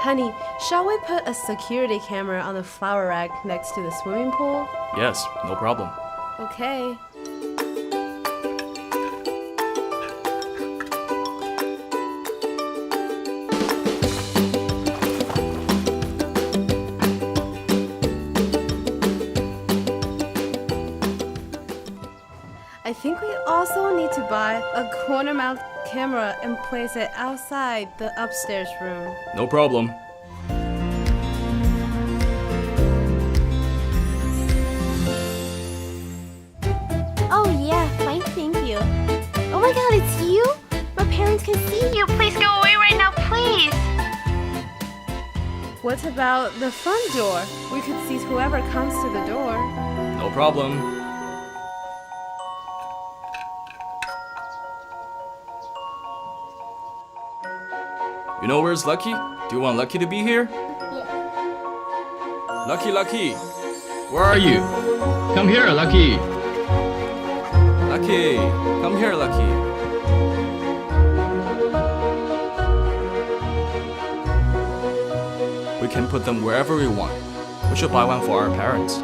Honey, shall we put a security camera on the flower rack next to the swimming pool? Yes, no problem. Okay. I think we also need to buy a corner mount camera and place it outside the upstairs room. No problem. Oh yeah, fine, thank you. Oh my god, it's you? My parents can see you. Please go away right now, please. What about the front door? We could see whoever comes to the door. No problem. You know where's Lucky? Do you want Lucky to be here? Lucky, Lucky! Where are you? Come here, Lucky. Lucky! Come here, Lucky. We can put them wherever we want. We should buy one for our parents.